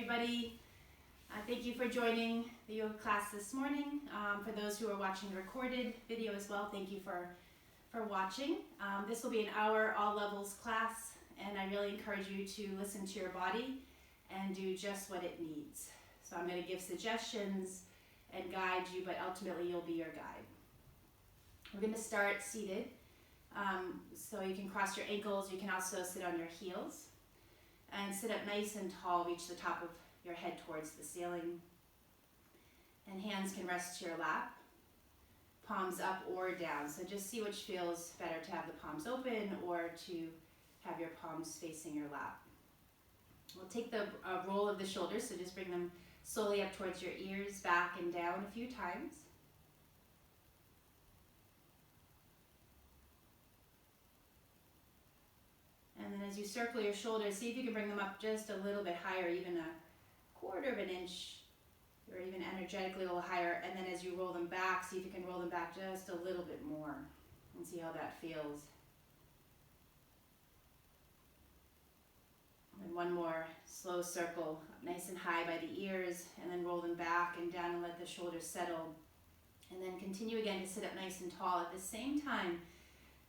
everybody. Thank you for joining the yoga class this morning. For those who are watching the recorded video as well, thank you for watching. This will be an hour all levels class, and I really encourage you to listen to your body and do just what it needs. So I'm going to give suggestions and guide you, but ultimately you'll be your guide. We're going to start seated. So you can cross your ankles. You can also sit on your heels and sit up nice and tall. Reach the top of your head towards the ceiling, and hands can rest to your lap, palms up or down. So just see which feels better, to have the palms open or to have your palms facing your lap. We'll take the roll of the shoulders, so just bring them slowly up towards your ears, back and down a few times. And then as you circle your shoulders, see if you can bring them up just a little bit higher, even a quarter of an inch, or even energetically a little higher. And then as you roll them back, see if you can roll them back just a little bit more and see how that feels. And one more slow circle, nice and high by the ears, and then roll them back and down and let the shoulders settle. And then continue again to sit up nice and tall. At the same time,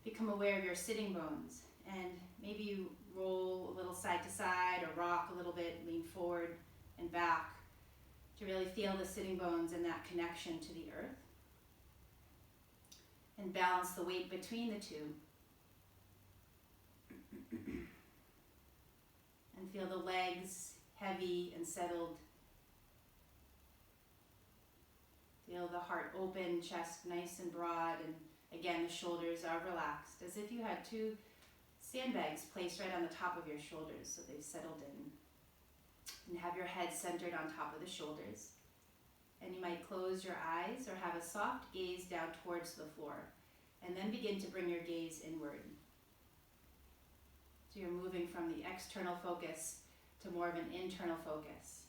become aware of your sitting bones. And maybe you roll a little side to side or rock a little bit, lean forward and back to really feel the sitting bones and that connection to the earth. And balance the weight between the two. And feel the legs heavy and settled. Feel the heart open, chest nice and broad, and again the shoulders are relaxed, as if you had two sandbags placed right on the top of your shoulders, so they've settled in. And have your head centered on top of the shoulders. And you might close your eyes or have a soft gaze down towards the floor, and then begin to bring your gaze inward. So you're moving from the external focus to more of an internal focus.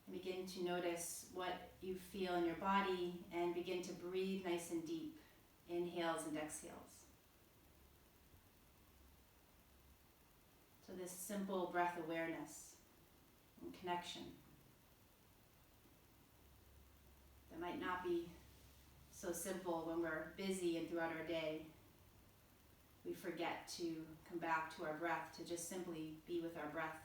And begin to notice what you feel in your body, and begin to breathe nice and deep, inhales and exhales. So this simple breath awareness and connection that might not be so simple when we're busy and throughout our day. We forget to come back to our breath, to just simply be with our breath.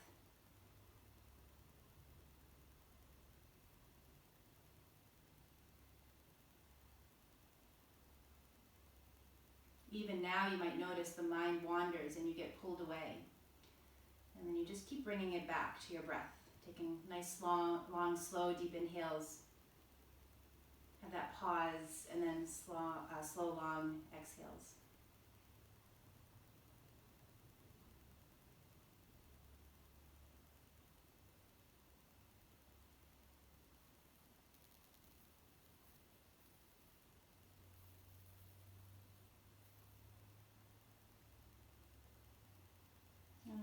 Even now you might notice the mind wanders and you get pulled away. And then you just keep bringing it back to your breath, taking nice, long, slow, deep inhales. Have that pause, and then slow, long exhales.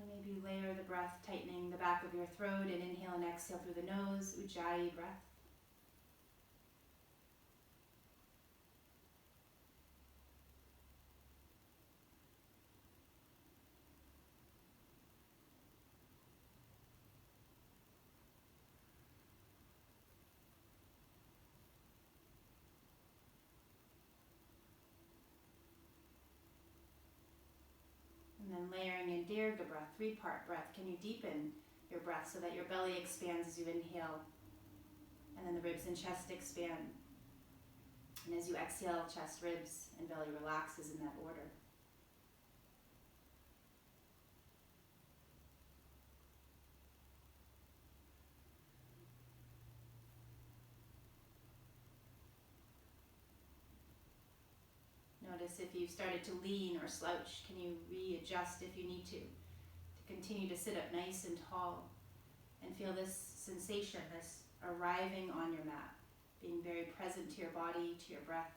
Maybe layer the breath, tightening the back of your throat, and inhale and exhale through the nose, Ujjayi breath. And then layering in Dirga breath, 3-part breath. Can you deepen your breath so that your belly expands as you inhale, and then the ribs and chest expand. And as you exhale, chest, ribs, and belly relaxes in that order. Notice if you've started to lean or slouch, can you readjust if you need to continue to sit up nice and tall and feel this sensation, this arriving on your mat, being very present to your body, to your breath.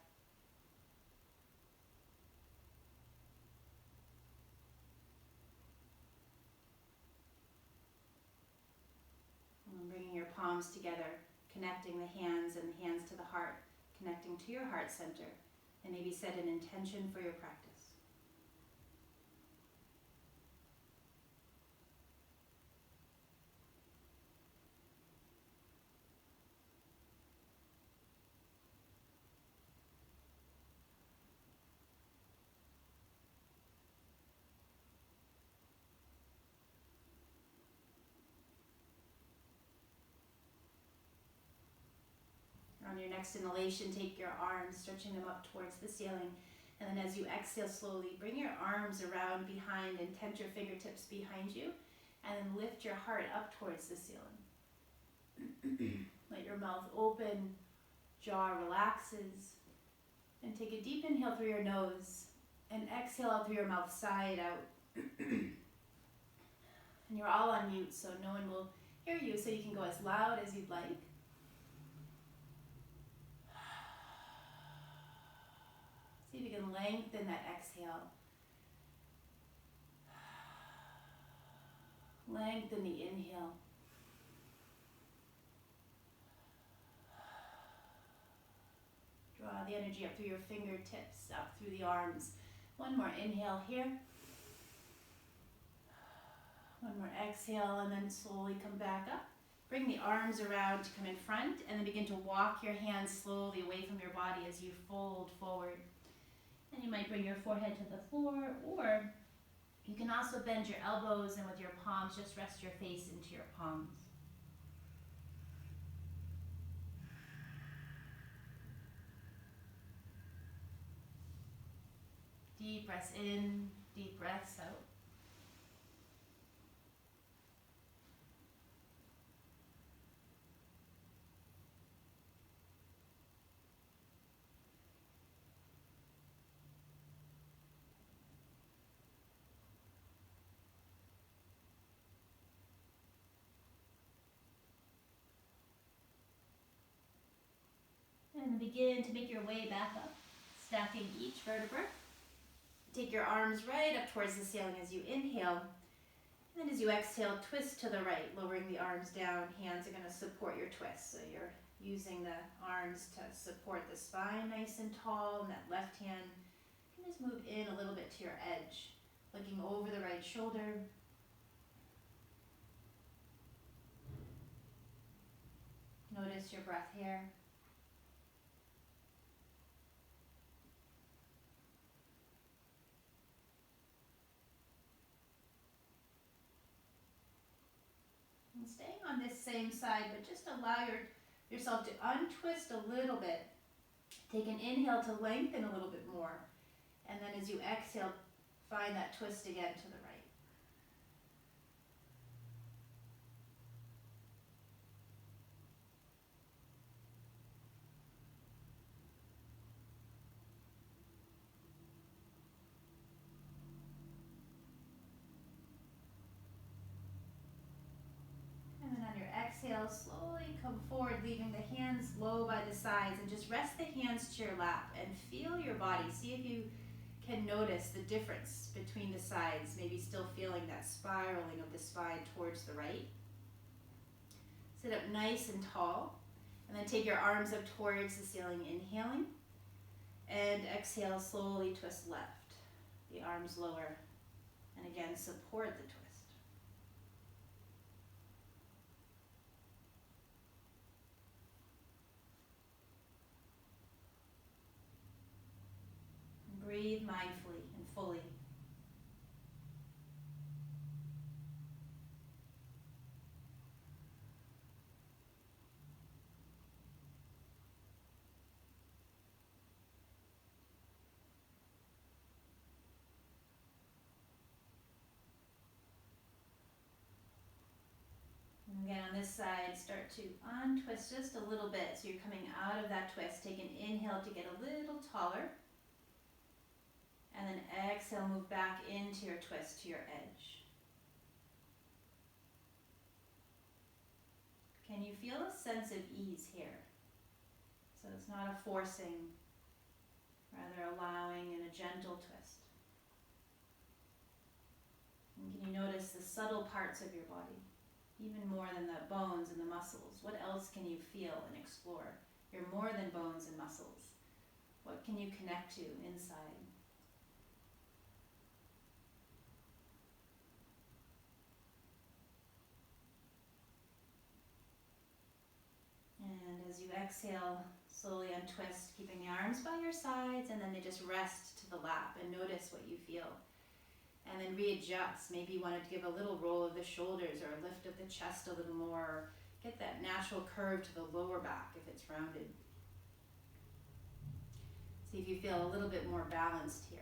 And bringing your palms together, connecting the hands and the hands to the heart, connecting to your heart center. And maybe set an intention for your practice. your next inhalation, take your arms, stretching them up towards the ceiling. And then as you exhale slowly, bring your arms around behind and tent your fingertips behind you. And then lift your heart up towards the ceiling. Let your mouth open, jaw relaxes. And take a deep inhale through your nose and exhale out through your mouth, side out. And you're all on mute, so no one will hear you, so you can go as loud as you'd like. See if you can lengthen that exhale. Lengthen the inhale. Draw the energy up through your fingertips, up through the arms. One more inhale here. One more exhale, and then slowly come back up. Bring the arms around to come in front, and then begin to walk your hands slowly away from your body as you fold forward. And you might bring your forehead to the floor, or you can also bend your elbows, and with your palms, just rest your face into your palms. Deep breaths in, deep breaths out. And begin to make your way back up, stacking each vertebra. Take your arms right up towards the ceiling as you inhale. And then as you exhale, twist to the right, lowering the arms down. Hands are going to support your twist. So you're using the arms to support the spine nice and tall. And that left hand can just move in a little bit to your edge, looking over the right shoulder. Notice your breath here. And staying on this same side, but just allow yourself to untwist a little bit. Take an inhale to lengthen a little bit more. And then as you exhale, find that twist again to the right. And then on your exhale, slowly come forward, leaving the hands low by the sides, and just rest the hands to your lap and feel your body. See if you can notice the difference between the sides, maybe still feeling that spiraling of the spine towards the right. Sit up nice and tall, and then take your arms up towards the ceiling, inhaling, and exhale, slowly twist left. The arms lower, and again, support the twist. Breathe mindfully and fully. And again, on this side, start to untwist just a little bit. So you're coming out of that twist. Take an inhale to get a little taller. And then exhale, move back into your twist to your edge. Can you feel a sense of ease here? So it's not a forcing, rather allowing in a gentle twist. And can you notice the subtle parts of your body, even more than the bones and the muscles? What else can you feel and explore? You're more than bones and muscles. What can you connect to inside? And as you exhale, slowly untwist, keeping the arms by your sides, and then they just rest to the lap, and notice what you feel. And then readjust. Maybe you want to give a little roll of the shoulders or a lift of the chest a little more, or get that natural curve to the lower back if it's rounded. See if you feel a little bit more balanced here.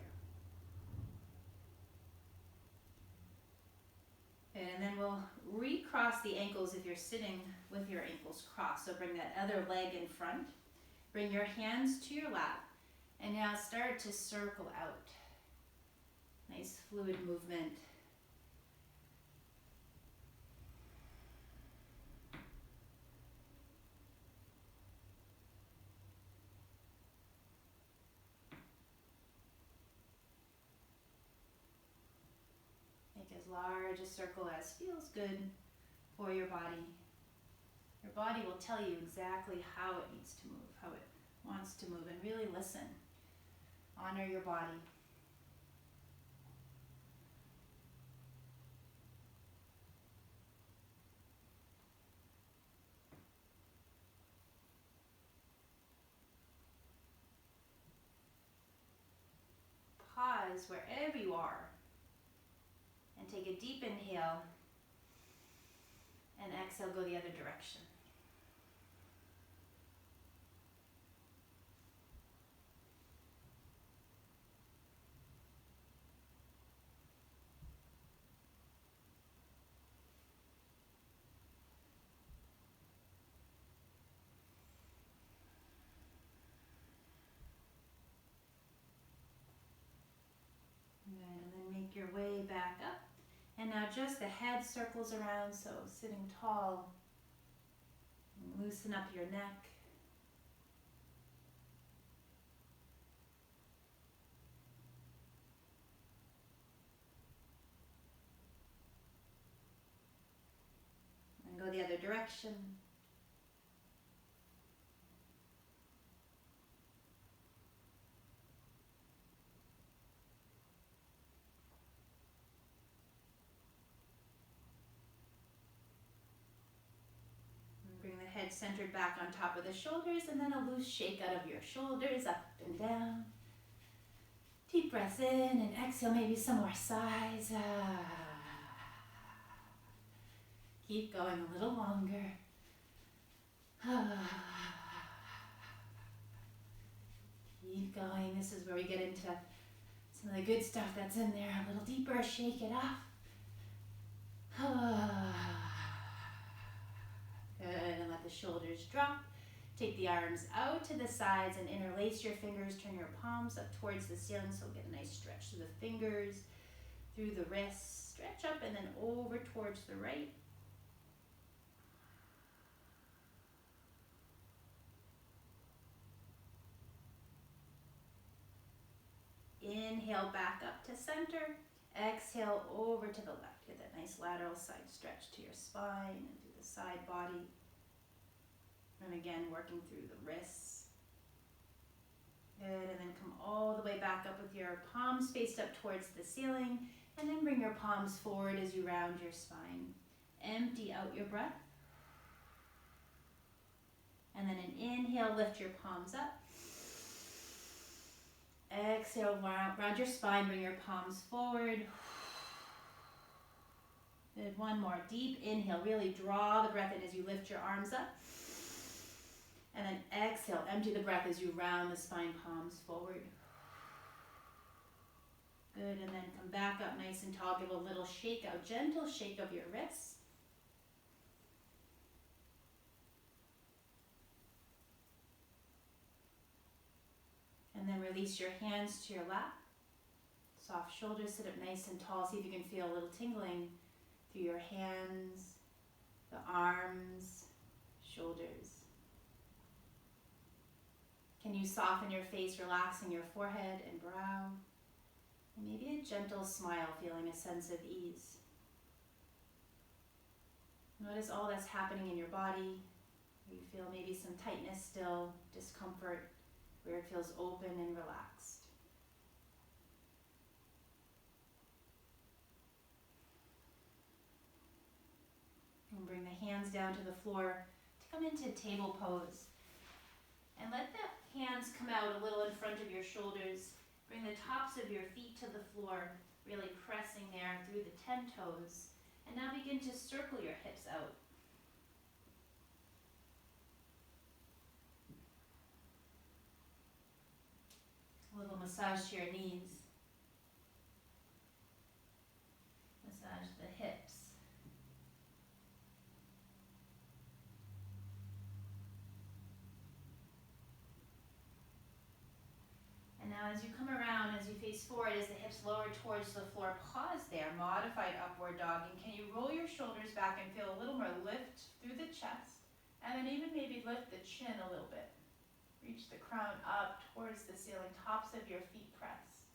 And then we'll recross the ankles if you're sitting with your ankles crossed. So bring that other leg in front. Bring your hands to your lap. And now start to circle out. Nice fluid movement. Make as large a circle as feels good for your body. Your body will tell you exactly how it needs to move, how it wants to move, and really listen. Honor your body. Pause wherever you are and take a deep inhale and exhale, go the other direction. And then make your way back up. And now just the head circles around, so sitting tall. Loosen up your neck. And go the other direction. Head centered back on top of the shoulders, and then a loose shake out of your shoulders, up and down. Deep breath in and exhale, maybe some more sighs. Keep going a little longer. Keep going. This is where we get into some of the good stuff that's in there. A little deeper, shake it off. Good, and let the shoulders drop. Take the arms out to the sides and interlace your fingers. Turn your palms up towards the ceiling, so get a nice stretch through the fingers, through the wrists. Stretch up and then over towards the right. Inhale back up to center. Exhale over to the left. Get that nice lateral side stretch to your spine and through the side body. And again, working through the wrists. Good, and then come all the way back up with your palms faced up towards the ceiling. And then bring your palms forward as you round your spine. Empty out your breath. And then an inhale, lift your palms up. Exhale, round your spine, bring your palms forward. Good, one more. Deep inhale, really draw the breath in as you lift your arms up. And then exhale, empty the breath as you round the spine, palms forward. Good, and then come back up nice and tall. Give a little shake out, gentle shake of your wrists. And then release your hands to your lap. Soft shoulders, sit up nice and tall. See if you can feel a little tingling through your hands, the arms, shoulders. Can you soften your face, relaxing your forehead and brow? And maybe a gentle smile, feeling a sense of ease. Notice all that's happening in your body. You feel maybe some tightness still, discomfort, where it feels open and relaxed. And bring the hands down to the floor to come into table pose. And let the hands come out a little in front of your shoulders. Bring the tops of your feet to the floor, really pressing there through the 10 toes. And now begin to circle your hips out. A little massage to your knees. Massage the hips. And now as you come around, as you face forward, as the hips lower towards the floor, pause there, modified upward dog. And can you roll your shoulders back and feel a little more lift through the chest? And then even maybe lift the chin a little bit. Reach the crown up towards the ceiling, tops of your feet press.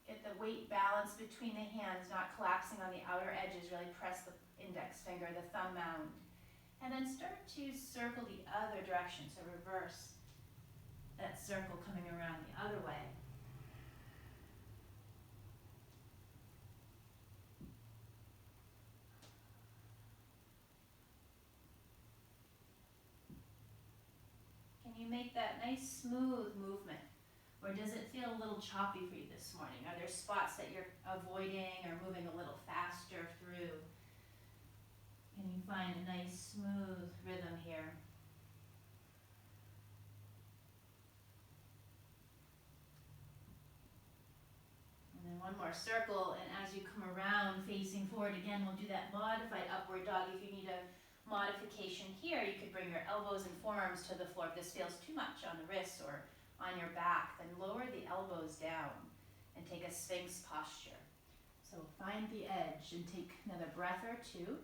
Get the weight balance between the hands, not collapsing on the outer edges. Really press the index finger, the thumb mound. And then start to circle the other direction, so reverse that circle coming around the other way. Can you make that nice smooth movement? Or does it feel a little choppy for you this morning? Are there spots that you're avoiding or moving a little faster through? Can you find a nice smooth rhythm here? And then one more circle, and as you come around facing forward again, we'll do that modified upward dog. If you need a modification here, you could bring your elbows and forearms to the floor. If this feels too much on the wrists or on your back, then lower the elbows down and take a Sphinx posture. So find the edge and take another breath or two.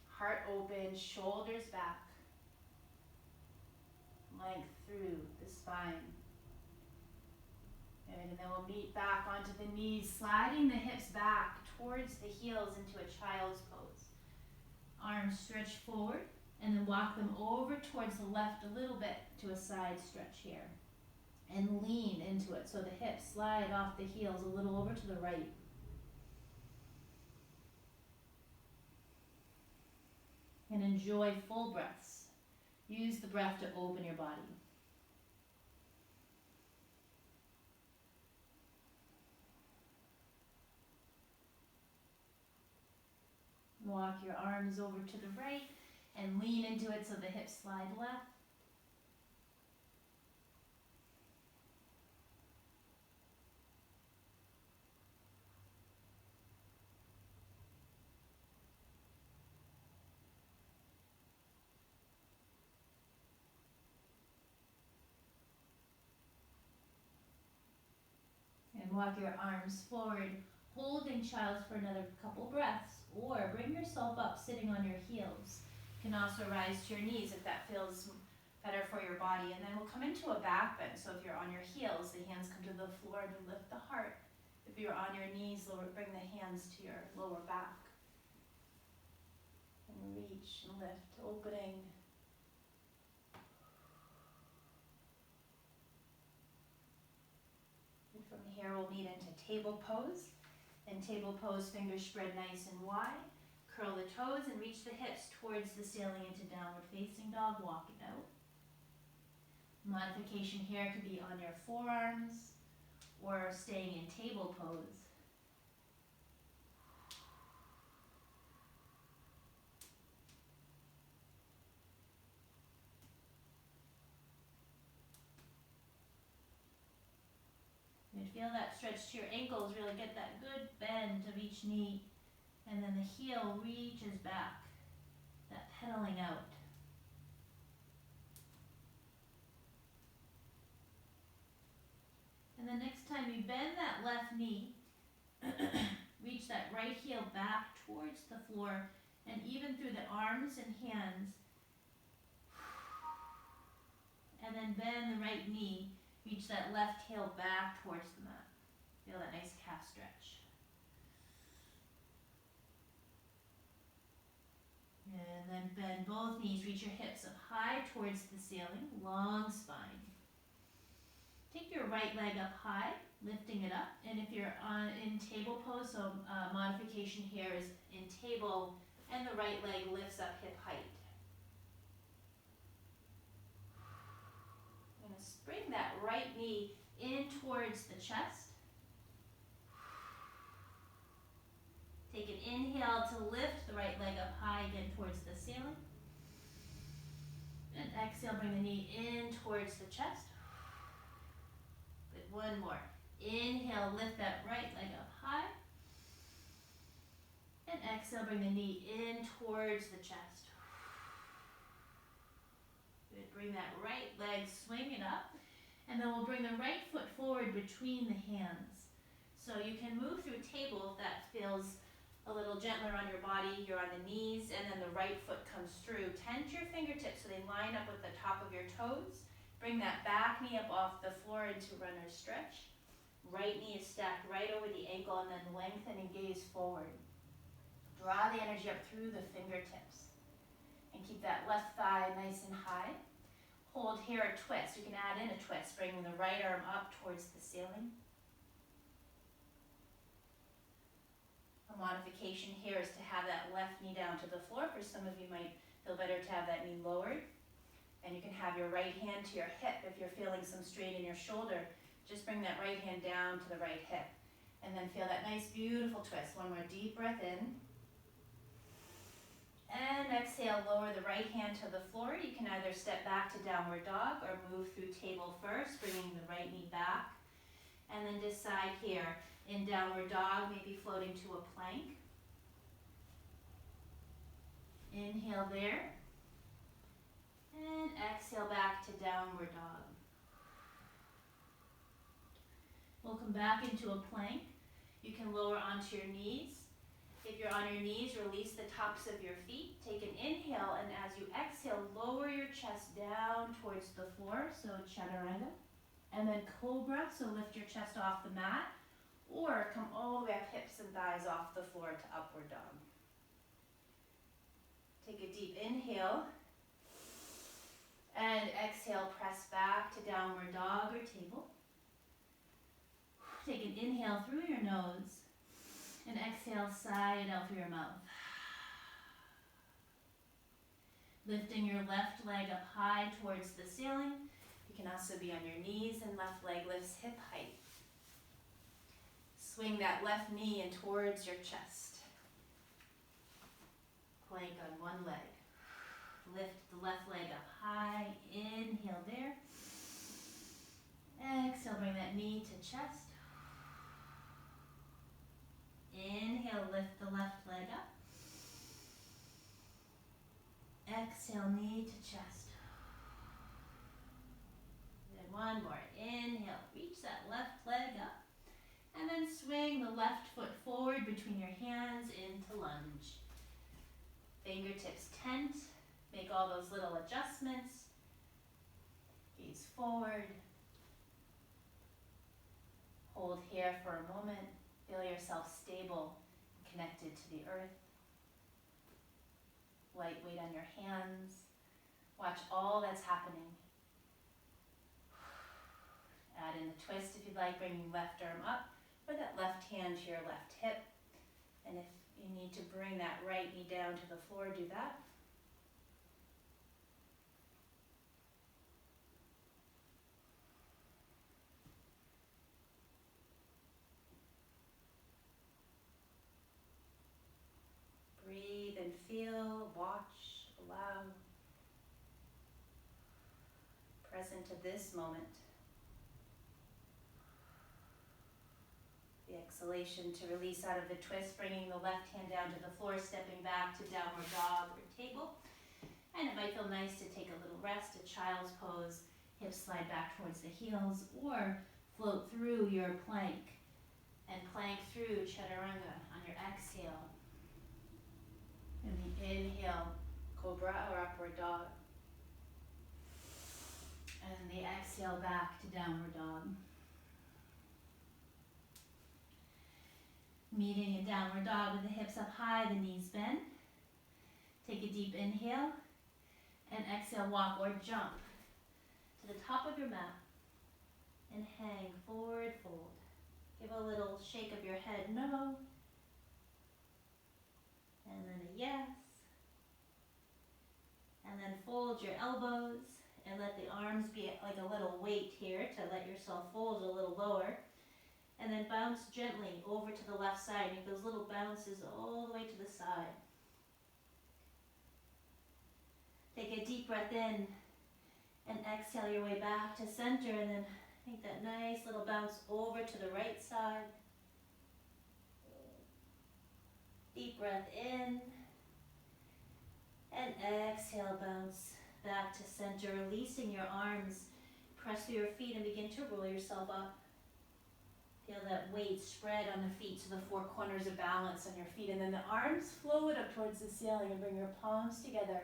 Heart open, shoulders back. Length through the spine. Good, and then we'll meet back onto the knees, sliding the hips back towards the heels into a child's pose. Arms stretch forward, and then walk them over towards the left a little bit to a side stretch here. And lean into it, so the hips slide off the heels a little over to the right. And enjoy full breaths. Use the breath to open your body. Walk your arms over to the right and lean into it so the hips slide left. And walk your arms forward, holding child's for another couple breaths, or bring yourself up sitting on your heels. You can also rise to your knees if that feels better for your body. And then we'll come into a back bend. So if you're on your heels, the hands come to the floor and you lift the heart. If you're on your knees, bring the hands to your lower back. And reach and lift, opening. And from here we'll meet into table pose. In table pose, fingers spread nice and wide. Curl the toes and reach the hips towards the ceiling into downward facing dog. Walk it out. Modification here could be on your forearms or staying in table pose. And feel that stretch to your ankles, really get that good bend of each knee. And then the heel reaches back, that pedaling out. And then next time you bend that left knee, reach that right heel back towards the floor and even through the arms and hands. And then bend the right knee, reach that left heel back towards the mat. Feel that nice calf stretch. And then bend both knees, reach your hips up high towards the ceiling, long spine. Take your right leg up high, lifting it up. And if you're in table pose, so modification here is in table, and the right leg lifts up hip height. I'm going to bring that right knee in towards the chest. Take an inhale to lift the right leg up high again towards the ceiling. And exhale, bring the knee in towards the chest. one more. Inhale, lift that right leg up high. And exhale, bring the knee in towards the chest. Good, bring that right leg, swing it up. And then we'll bring the right foot forward between the hands. So you can move through table if that feels a little gentler on your body. You're on the knees, and then the right foot comes through. Tent your fingertips so they line up with the top of your toes. Bring that back knee up off the floor into runner's stretch. Right knee is stacked right over the ankle, and then lengthen and gaze forward. Draw the energy up through the fingertips. And keep that left thigh nice and high. Hold here a twist. You can add in a twist, bringing the right arm up towards the ceiling. A modification here is to have that left knee down to the floor. For some of you might feel better to have that knee lowered. And you can have your right hand to your hip. If you're feeling some strain in your shoulder, just bring that right hand down to the right hip. And then feel that nice, beautiful twist. One more deep breath in. And exhale, lower the right hand to the floor. You can either step back to downward dog or move through table first, bringing the right knee back. And then decide here, in downward dog, maybe floating to a plank. Inhale there. And exhale back to downward dog. We'll come back into a plank. You can lower onto your knees. If you're on your knees, release the tops of your feet. Take an inhale, and as you exhale, lower your chest down towards the floor, so chaturanga. And then cobra, so lift your chest off the mat, or come all the way up, hips and thighs off the floor to upward dog. Take a deep inhale, and exhale, press back to downward dog or table. Take an inhale through your nose, and exhale, sigh it out through your mouth. Lifting your left leg up high towards the ceiling. You can also be on your knees, and left leg lifts hip height. Swing that left knee in towards your chest. Plank on one leg. Lift the left leg up high. Inhale there. Exhale, bring that knee to chest. Inhale, lift the left leg up. Exhale, knee to chest. Then one more. Inhale, reach that left leg up. And then swing the left foot forward between your hands into lunge. Fingertips tent. Make all those little adjustments. Gaze forward. Hold here for a moment. Feel yourself stable, connected to the earth. Light weight on your hands. Watch all that's happening. Add in the twist if you'd like, bringing left arm up, or that left hand to your left hip. And if you need to bring that right knee down to the floor, do that. Breathe and feel, watch, allow. Present to this moment. The exhalation to release out of the twist, bringing the left hand down to the floor, stepping back to downward dog or table. And it might feel nice to take a little rest, a child's pose, hips slide back towards the heels, or float through your plank and plank through chaturanga on your exhale. And the inhale, cobra or upward dog. And the exhale back to downward dog. Meeting in downward dog with the hips up high, the knees bend. Take a deep inhale and exhale, walk or jump to the top of your mat and hang forward fold. Give a little shake of your head, no. And then a yes. And then fold your elbows and let the arms be like a little weight here to let yourself fold a little lower. And then bounce gently over to the left side. Make those little bounces all the way to the side. Take a deep breath in and exhale your way back to center, and then Make that nice little bounce over to the right side. Deep breath in. And exhale, bounce back to center, releasing your arms. Press through your feet and begin to roll yourself up. Feel that weight spread on the feet to the four corners of balance on your feet. And then the arms float up towards the ceiling and bring your palms together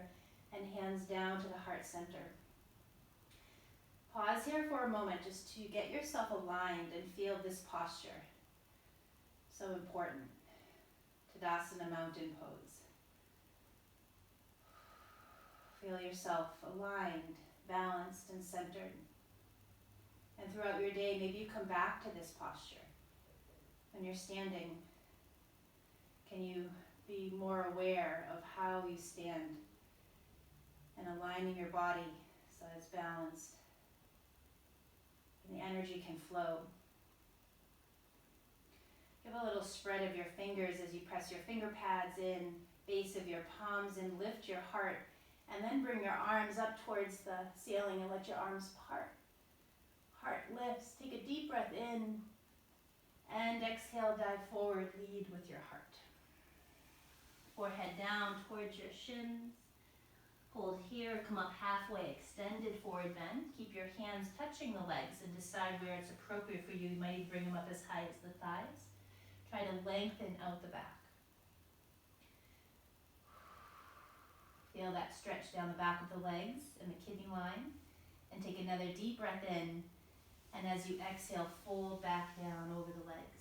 and hands down to the heart center. Pause here for a moment just to get yourself aligned and feel this posture. So important. Tadasana mountain pose. Feel yourself aligned, balanced, and centered. And throughout your day, maybe you come back to this posture. When you're standing, can you be more aware of how you stand and aligning your body so it's balanced and the energy can flow. Give a little spread of your fingers as you press your finger pads in, base of your palms in, lift your heart, and then bring your arms up towards the ceiling and let your arms part. Heart lifts. Take a deep breath in and exhale, dive forward, lead with your heart. Forehead down towards your shins. Hold here, come up halfway, extended forward bend. Keep your hands touching the legs and decide where it's appropriate for you. You might bring them up as high as the thighs. Try to lengthen out the back. Feel that stretch down the back of the legs and the kidney line. And take another deep breath in. And as you exhale, fold back down over the legs.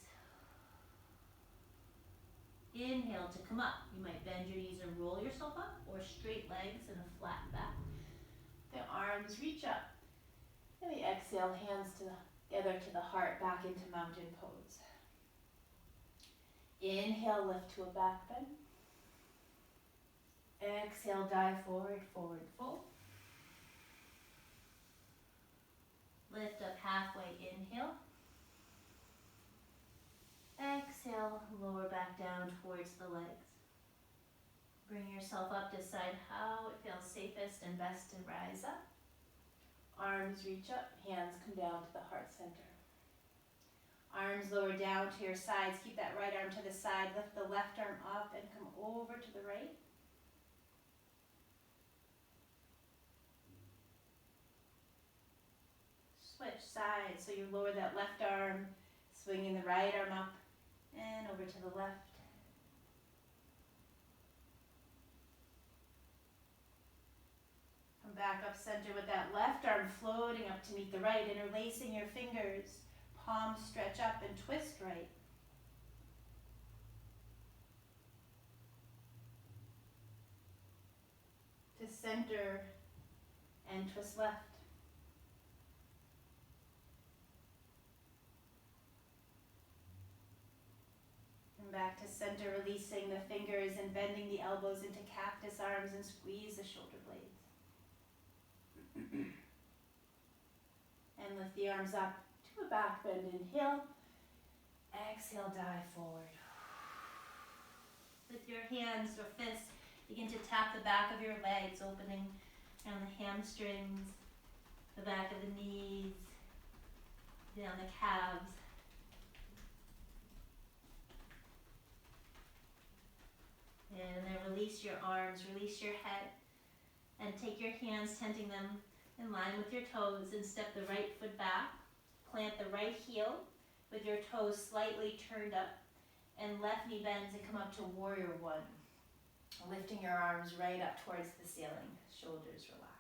Inhale to come up. You might bend your knees and roll yourself up, or straight legs and a flat back. The arms reach up. And we exhale, hands together to the heart, back into mountain pose. Inhale, lift to a back bend. Exhale, dive forward, forward fold. Lift up halfway, inhale. Exhale, lower back down towards the legs. Bring yourself up, decide how it feels safest and best to rise up. Arms reach up, hands come down to the heart center. Arms lower down to your sides, keep that right arm to the side, lift the left arm up and come over to the right. Switch sides, so you lower that left arm, swinging the right arm up and over to the left. Come back up center with that left arm floating up to meet the right, interlacing your fingers, palms stretch up and twist right. To center and twist left. Back to center, releasing the fingers and bending the elbows into cactus arms and squeeze the shoulder blades. And lift the arms up to a back bend, inhale. Exhale, dive forward. With your hands or fists, begin to tap the back of your legs, opening around the hamstrings, the back of the knees, down the calves. And then release your arms, release your head, and take your hands, tenting them in line with your toes, and step the right foot back. Plant the right heel with your toes slightly turned up, and left knee bends and come up to warrior one. Lifting your arms right up towards the ceiling, shoulders relax.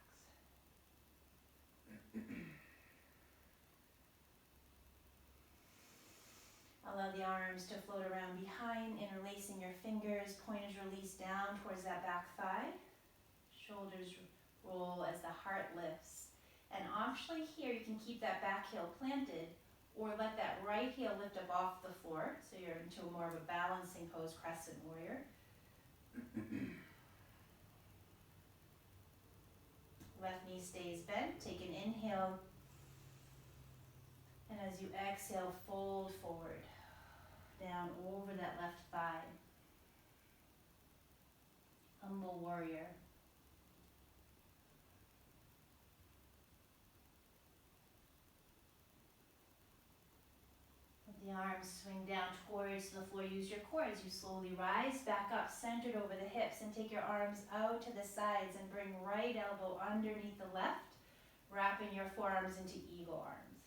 Allow the arms to float around behind, interlacing your fingers, pointers release down towards that back thigh. Shoulders roll as the heart lifts. And optionally here, you can keep that back heel planted, or let that right heel lift up off the floor, so you're into more of a balancing pose, crescent warrior. Left knee stays bent. Take an inhale. And as you exhale, fold forward, down over that left thigh. Humble warrior. The arms swing down towards the floor. Use your core as you slowly rise back up, centered over the hips, and take your arms out to the sides and bring right elbow underneath the left, wrapping your forearms into eagle arms.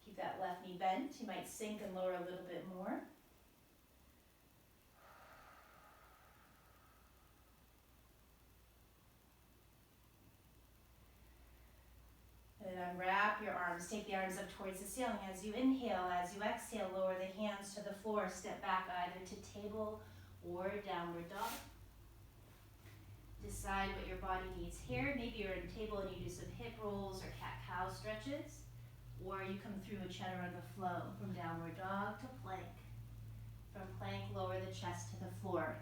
Keep that left knee bent. You might sink and lower a little bit more. And unwrap your arms. Take the arms up towards the ceiling. As you inhale, as you exhale, lower the hands to the floor. Step back either to table or downward dog. Decide what your body needs here. Maybe you're in table and you do some hip rolls or cat-cow stretches. Or you come through a chaturanga flow from downward dog to plank. From plank, lower the chest to the floor.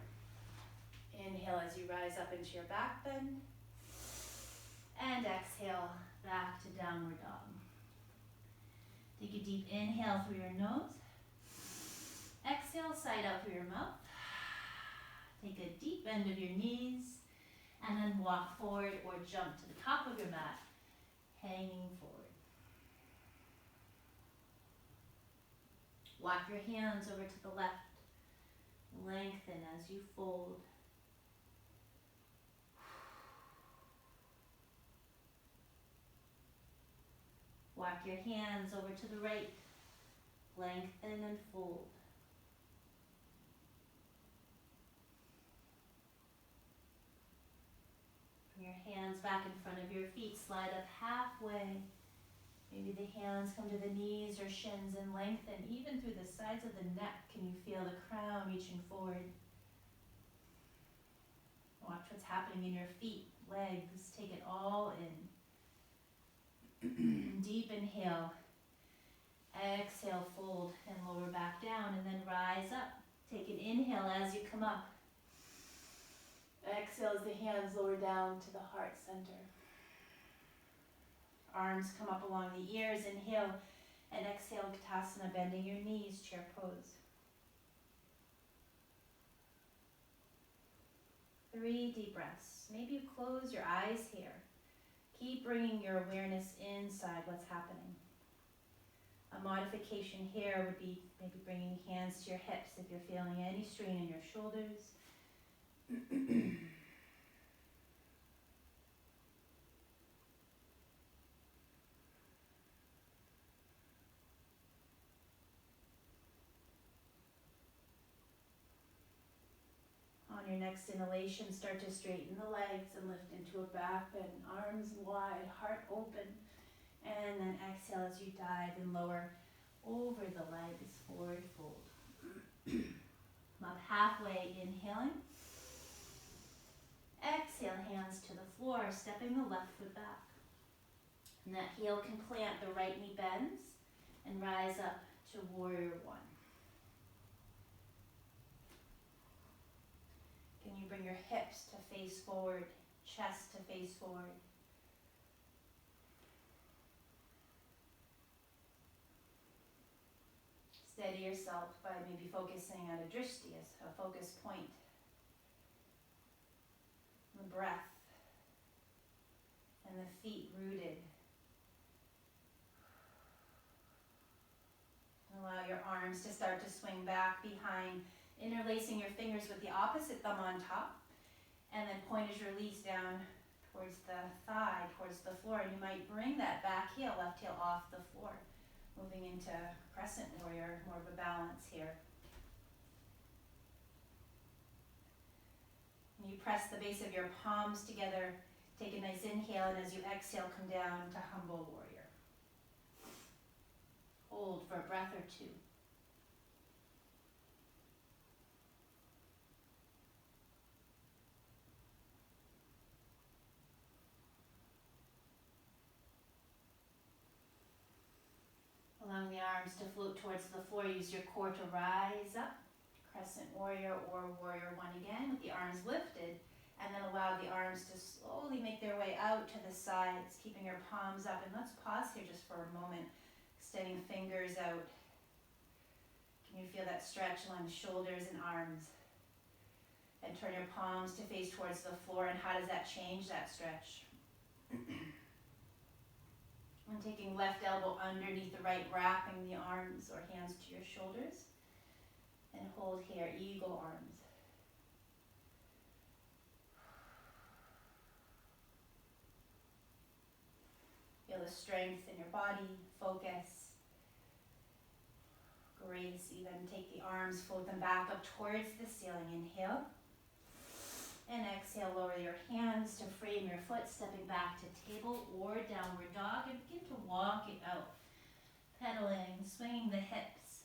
Inhale as you rise up into your back bend. And exhale back to downward dog. Take a deep inhale through your nose. Exhale, side out through your mouth. Take a deep bend of your knees. And then walk forward or jump to the top of your mat, hanging forward. Walk your hands over to the left. Lengthen as you fold. Walk your hands over to the right. Lengthen and fold. Bring your hands back in front of your feet. Slide up halfway. Maybe the hands come to the knees or shins and lengthen. Even through the sides of the neck, can you feel the crown reaching forward? Watch what's happening in your feet, legs. Take it all in. Deep inhale. Exhale, fold and lower back down and then rise up. Take an inhale as you come up. Exhale as the hands lower down to the heart center. Arms come up along the ears. Inhale and exhale, Uttanasana, bending your knees, chair pose. 3 deep breaths. Maybe you close your eyes here. Keep bringing your awareness inside what's happening. A modification here would be maybe bringing hands to your hips if you're feeling any strain in your shoulders. On your next inhalation, start to straighten the legs and lift into a back bend, arms wide, heart open. And then exhale as you dive and lower over the legs, forward fold. About halfway, inhaling. Exhale, hands to the floor, stepping the left foot back. And that heel can plant, the right knee bends, and rise up to warrior one. Can you bring your hips to face forward, chest to face forward? Steady yourself by maybe focusing on a drishti, a focus point. The breath and the feet rooted. Allow your arms to start to swing back behind, interlacing your fingers with the opposite thumb on top, and then pointers release down towards the thigh, towards the floor, and you might bring that back heel, left heel off the floor, moving into crescent warrior, more of a balance here. And you press the base of your palms together, take a nice inhale, and as you exhale, come down to humble warrior. Hold for a breath or two. Allowing the arms to float towards the floor, use your core to rise up. Crescent warrior or warrior one again with the arms lifted, and then allow the arms to slowly make their way out to the sides, keeping your palms up. And let's pause here just for a moment, extending fingers out. Can you feel that stretch along the shoulders and arms? And turn your palms to face towards the floor, and how does that change that stretch? And taking left elbow underneath the right, wrapping the arms or hands to your shoulders. And hold here, eagle arms. Feel the strength in your body, focus, grace even. Take the arms, float them back up towards the ceiling. Inhale. And exhale, lower your hands to frame your foot, stepping back to table or downward dog, and begin to walk it out. Pedaling, swinging the hips.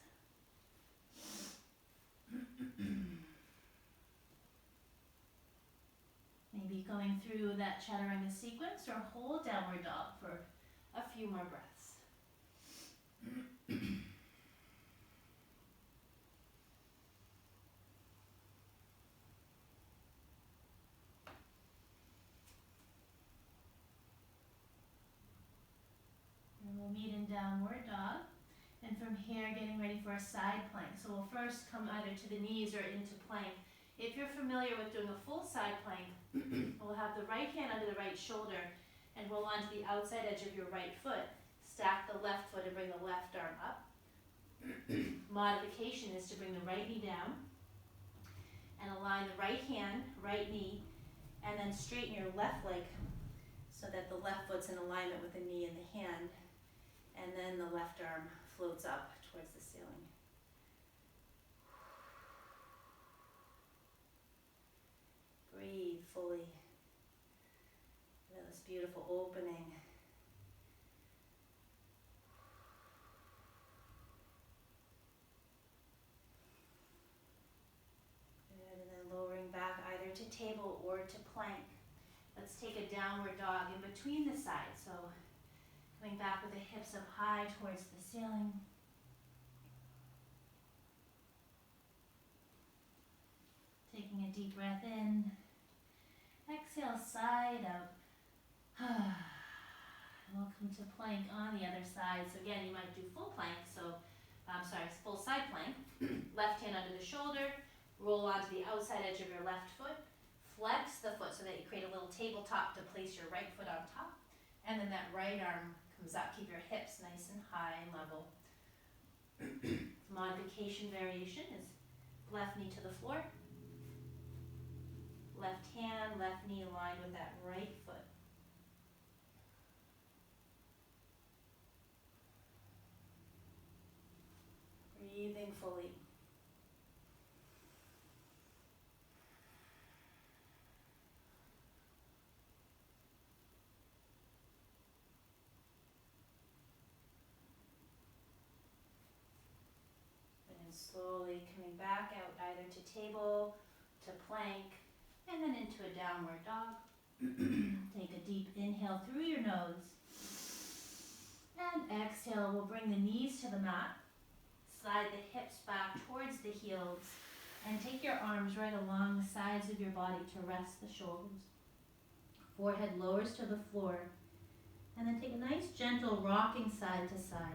Maybe going through that chaturanga sequence or hold downward dog for a few more breaths. And we'll meet in downward dog. And from here, getting ready for a side plank. So we'll first come either to the knees or into plank. If you're familiar with doing a full side plank, we'll have the right hand under the right shoulder and roll onto the outside edge of your right foot. Stack the left foot and bring the left arm up. Modification is to bring the right knee down and align the right hand, right knee, and then straighten your left leg so that the left foot's in alignment with the knee and the hand, and then the left arm floats up towards the ceiling. Breathe fully. Feel this beautiful opening. Good, and then lowering back either to table or to plank. Let's take a downward dog in between the sides. So coming back with the hips up high towards the ceiling. Taking a deep breath in. Exhale, side out. Welcome to plank on the other side. So again, you might do full plank. Full side plank. Left hand under the shoulder. Roll onto the outside edge of your left foot. Flex the foot so that you create a little tabletop to place your right foot on top. And then that right arm comes up. Keep your hips nice and high and level. Modification variation is left knee to the floor. Left hand, left knee aligned with that right foot. Breathing fully. And then slowly coming back out either to table, to plank, and then into a downward dog. Take a deep inhale through your nose. And exhale, we'll bring the knees to the mat. Slide the hips back towards the heels. And take your arms right along the sides of your body to rest the shoulders. Forehead lowers to the floor. And then take a nice gentle rocking side to side.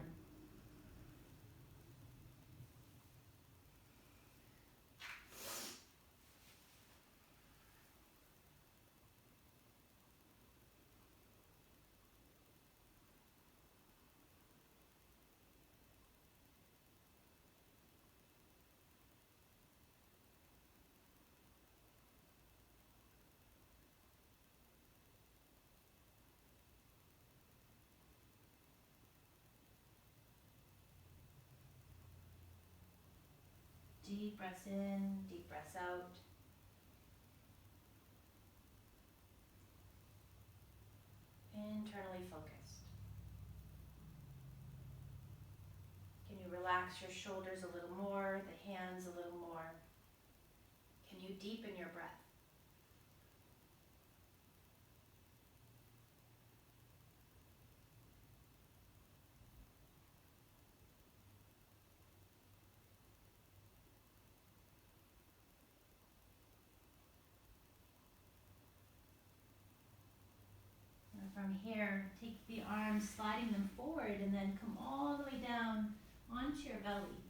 Deep breaths in, deep breaths out. Internally focused. Can you relax your shoulders a little more, the hands a little more? Can you deepen your breath? From here, take the arms, sliding them forward, and then come all the way down onto your belly.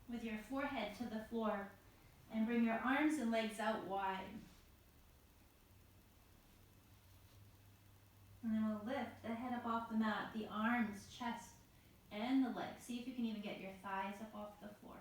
With your forehead to the floor, and bring your arms and legs out wide. And then we'll lift the head up off the mat, the arms, chest, and the legs. See if you can even get your thighs up off the floor.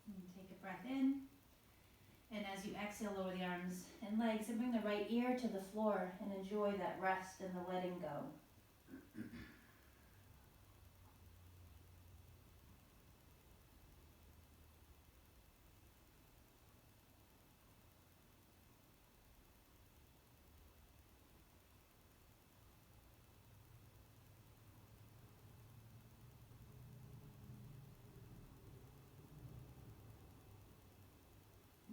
And take a breath in. And as you exhale, lower the arms and legs and bring the right ear to the floor and enjoy that rest and the letting go.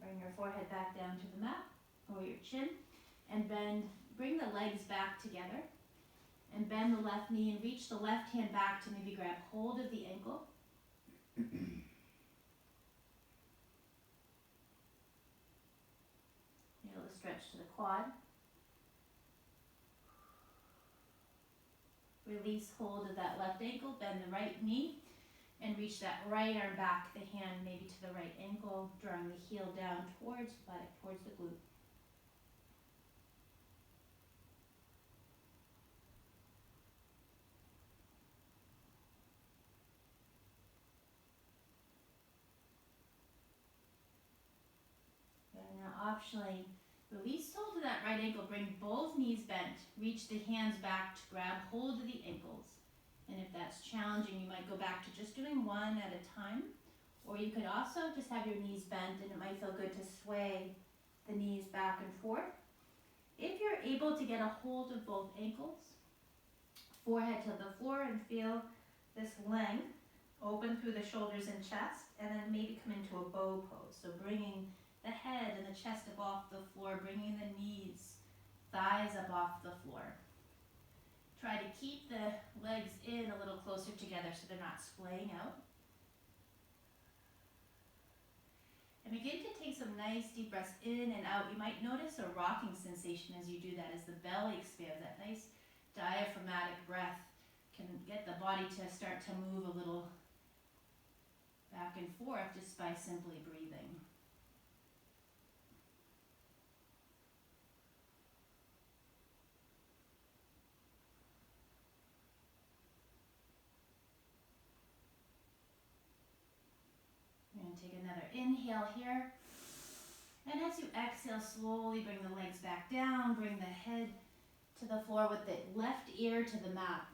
Bring your forehead back down to the mat or your chin and bring the legs back together and bend the left knee and reach the left hand back to maybe grab hold of the ankle. Feel the stretch to the quad. Release hold of that left ankle, bend the right knee and reach that right arm back, the hand maybe to the right ankle, drawing the heel down towards the buttock, towards the glute. And now optionally, release hold of that right ankle, bring both knees bent, reach the hands back to grab hold of the ankles. And if that's challenging, you might go back to just doing one at a time. Or you could also just have your knees bent, and it might feel good to sway the knees back and forth. If you're able to get a hold of both ankles, forehead to the floor and feel this length, open through the shoulders and chest, and then maybe come into a bow pose. So bringing the head and the chest up off the floor, bringing the knees, thighs up off the floor. Try to keep the legs in a little closer together so they're not splaying out. And begin to take some nice deep breaths in and out. You might notice a rocking sensation as you do that, as the belly expands. That nice diaphragmatic breath can get the body to start to move a little back and forth just by simply breathing. Take another inhale here. And as you exhale, slowly bring the legs back down, bring the head to the floor with the left ear to the mat.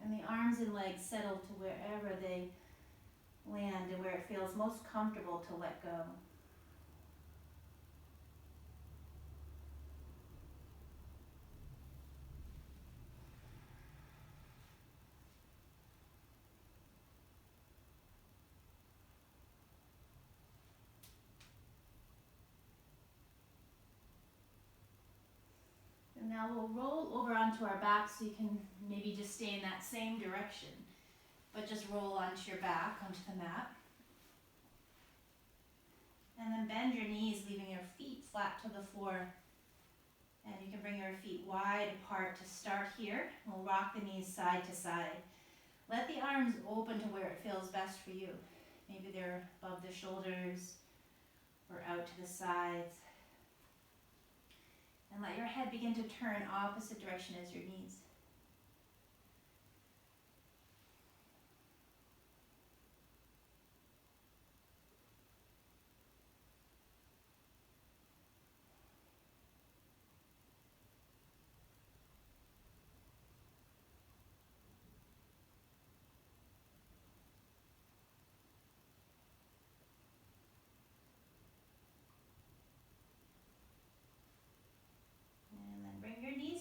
And the arms and legs settle to wherever they land and where it feels most comfortable to let go. And now we'll roll over onto our back so you can maybe just stay in that same direction, but just roll onto your back, onto the mat. And then bend your knees, leaving your feet flat to the floor. And you can bring your feet wide apart to start here. We'll rock the knees side to side. Let the arms open to where it feels best for you. Maybe they're above the shoulders or out to the sides. And let your head begin to turn opposite direction as your knees.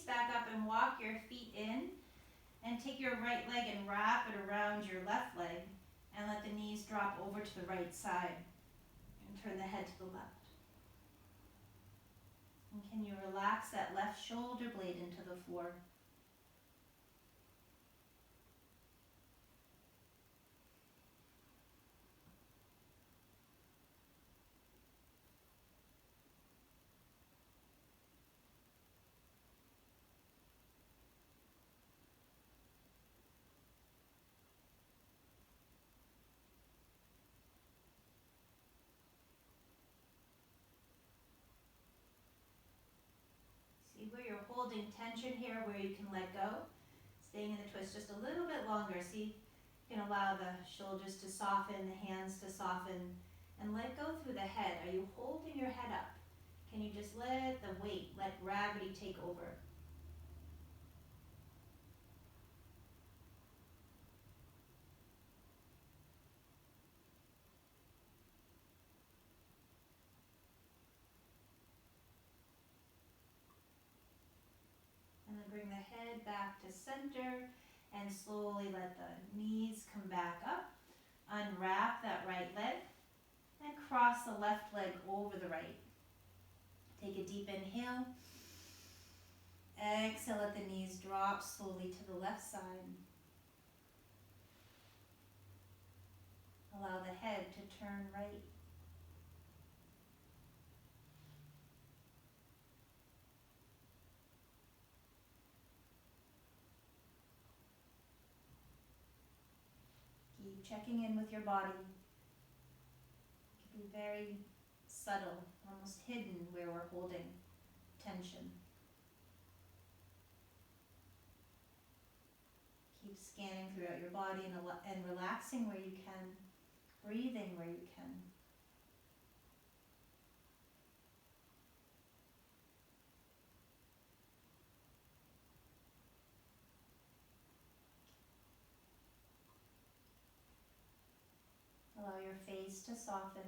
Back up and walk your feet in and take your right leg and wrap it around your left leg and let the knees drop over to the right side and turn the head to the left. And can you relax that left shoulder blade into the floor? holding tension here where you can let go. Staying in the twist just a little bit longer. See, you can allow the shoulders to soften, the hands to soften, and let go through the head. Are you holding your head up? Can you just let the weight, let gravity take over? And then bring the head back to center and slowly let the knees come back up. Unwrap that right leg and cross the left leg over the right. Take a deep inhale. Exhale, let the knees drop slowly to the left side. Allow the head to turn right. Keep checking in with your body. It can be very subtle, almost hidden where we're holding tension. Keep scanning throughout your body and relaxing where you can, breathing where you can. Allow your face to soften.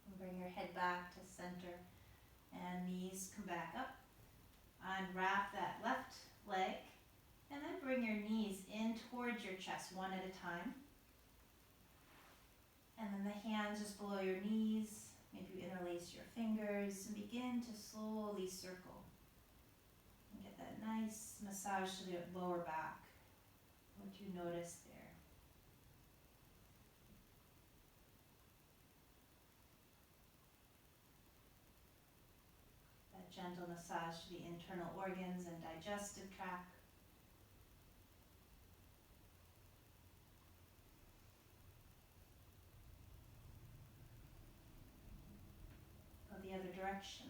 And bring your head back to center and knees come back up. Unwrap that left leg and then bring your knees in towards your chest one at a time. And then the hands just below your knees. Maybe you interlace your fingers and begin to slowly circle. And get that nice massage to the lower back. What you notice there. That gentle massage to the internal organs and digestive tract. Go the other direction.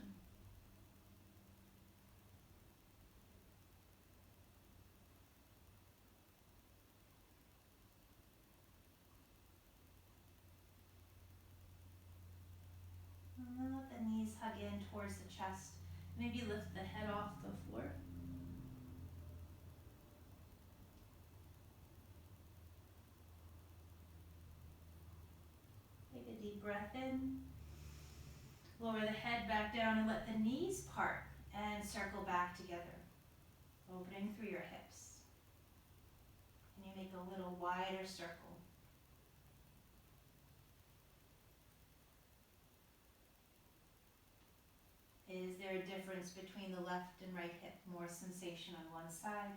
And then let the knees hug in towards the chest. Maybe lift the head off the floor. Take a deep breath in. Lower the head back down and let the knees part and circle back together, opening through your hips. And you make a little wider circle. Is there a difference between the left and right hip? More sensation on one side?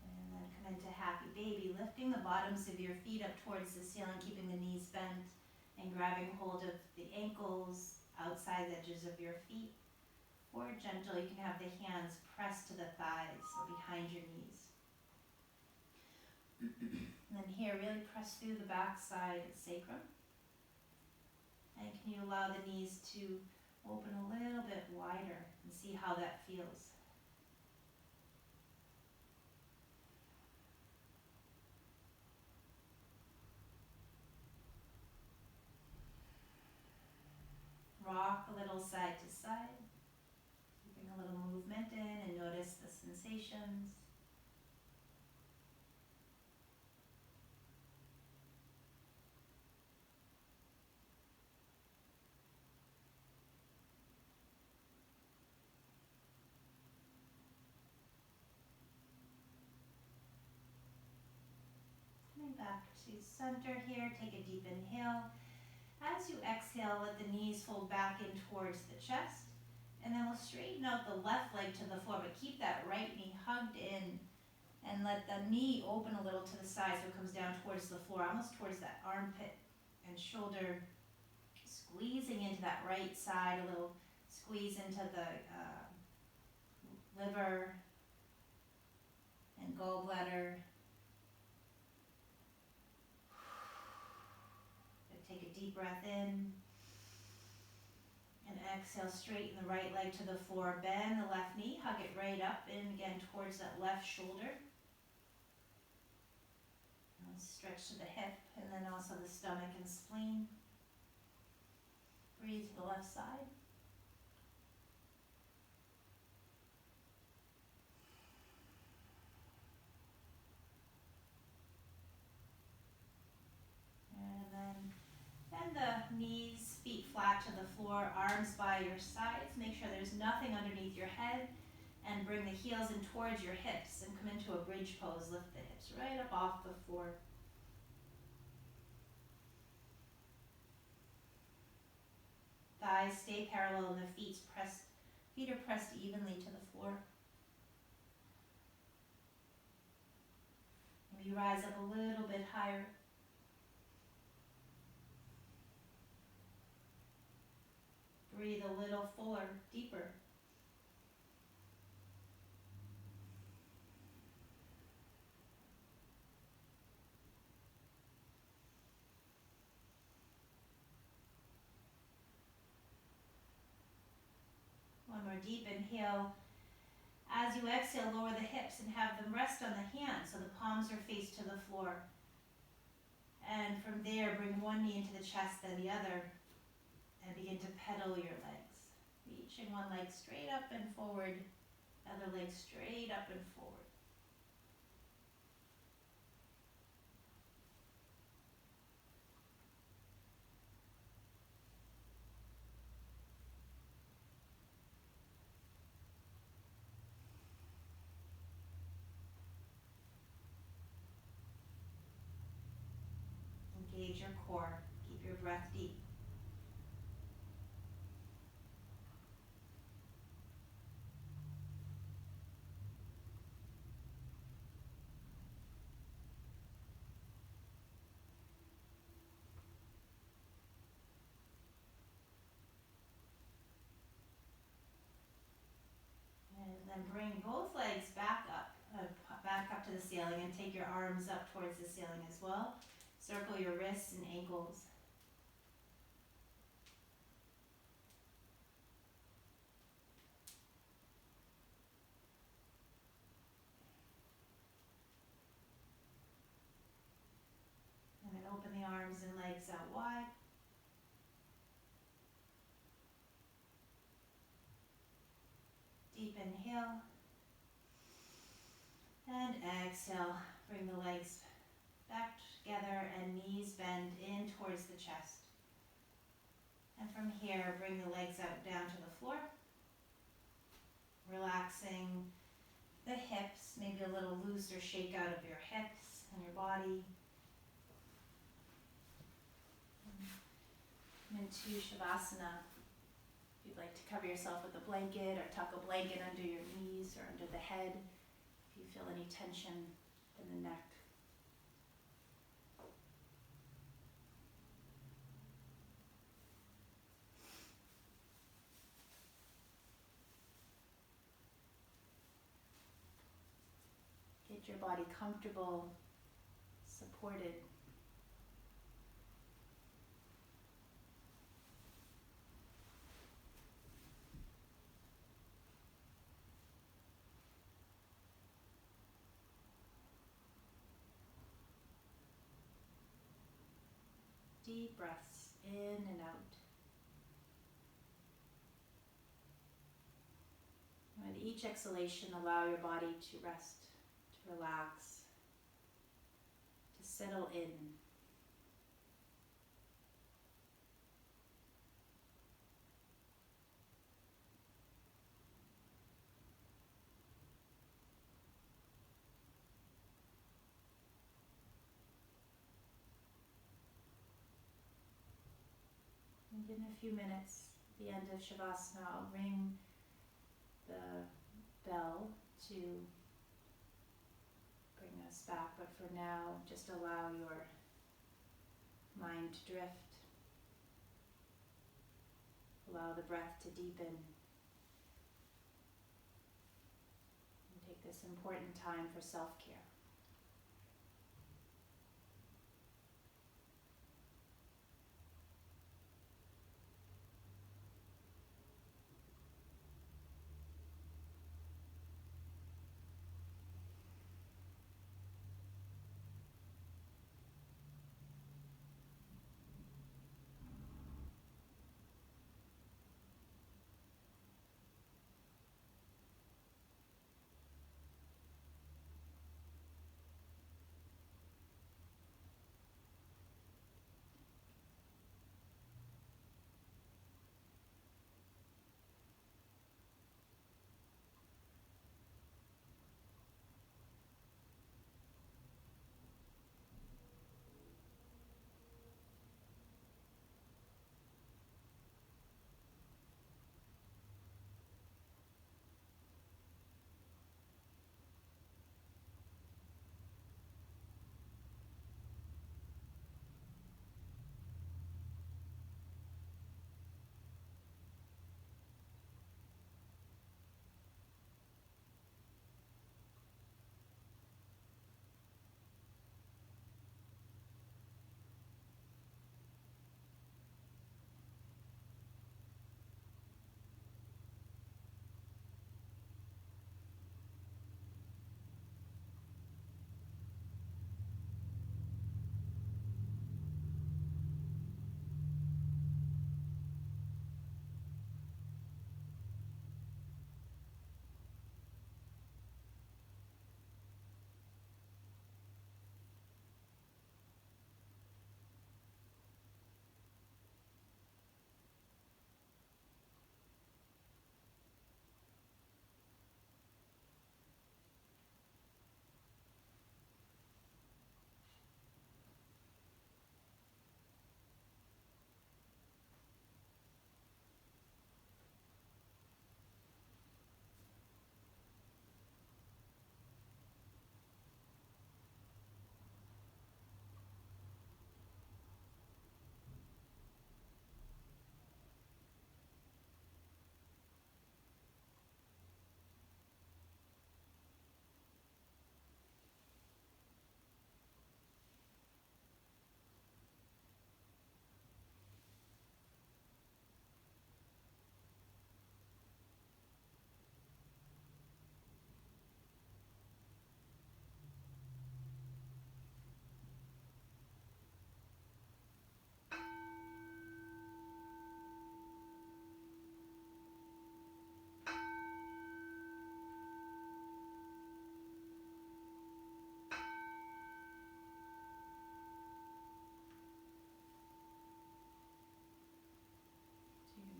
And then come into happy baby, lifting the bottoms of your feet up towards the ceiling, keeping the knees bent and grabbing hold of the ankles, outside edges of your feet. Or gentle, you can have the hands pressed to the thighs or behind your knees. And then here, really press through the back side sacrum. And can you allow the knees to open a little bit wider and see how that feels. Rock a little side to side. Bring a little movement in and notice the sensations. Coming back to center here, take a deep inhale As you exhale, let the knees fold back in towards the chest. And then we'll straighten out the left leg to the floor, but keep that right knee hugged in. And let the knee open a little to the side so it comes down towards the floor, almost towards that armpit and shoulder. Squeezing into that right side, a little squeeze into the liver and gallbladder. Take a deep breath in. And exhale, straighten the right leg to the floor. Bend the left knee, hug it right up in again towards that left shoulder. And stretch to the hip and then also the stomach and spleen. Breathe to the left side. And then bend the knees, feet flat to the floor, arms by your sides. Make sure there's nothing underneath your head. And bring the heels in towards your hips and come into a bridge pose. Lift the hips right up off the floor. Thighs stay parallel and the feet are pressed evenly to the floor. Maybe rise up a little bit higher. Breathe a little fuller, deeper. One more deep inhale. As you exhale, lower the hips and have them rest on the hands so the palms are faced to the floor. And from there, bring one knee into the chest, then the other, and begin to pedal your legs. Reaching one leg straight up and forward, other leg straight up and forward. Engage your core. Keep your breath deep. And then bring both legs back up to the ceiling and take your arms up towards the ceiling as well. Circle your wrists and ankles. And then open the arms and legs out wide. Deep inhale. And exhale. Bring the legs back together and knees bend in towards the chest. And from here, bring the legs out down to the floor. Relaxing the hips, maybe a little looser shake out of your hips and your body. Into Shavasana. If you'd like to cover yourself with a blanket or tuck a blanket under your knees or under the head, if you feel any tension in the neck. Get your body comfortable, supported. Deep breaths in and out. And with each exhalation, allow your body to rest, to relax, to settle in. in a few minutes, at the end of Shavasana, I'll ring the bell to bring us back, but for now, just allow your mind to drift. Allow the breath to deepen. And take this important time for self-care.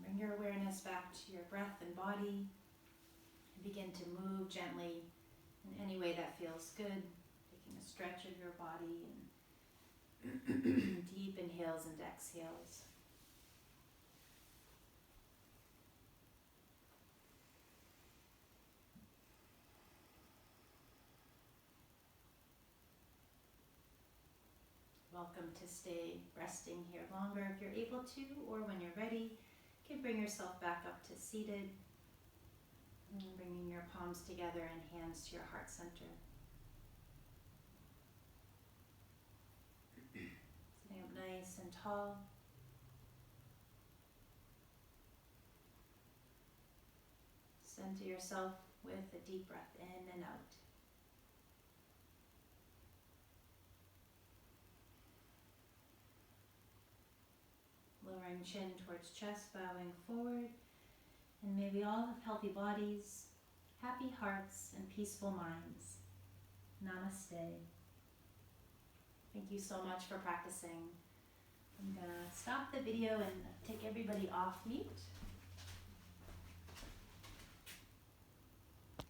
Bring your awareness back to your breath and body and begin to move gently in any way that feels good, taking a stretch of your body and deep inhales and exhales. Welcome to stay resting here longer if you're able to, or when you're ready, you can bring yourself back up to seated, and bringing your palms together and hands to your heart center. Sitting up nice and tall. Center yourself with a deep breath in and out. Lowering chin towards chest, bowing forward. And may we all have healthy bodies, happy hearts, and peaceful minds. Namaste. Thank you so much for practicing. I'm gonna stop the video and take everybody off mute.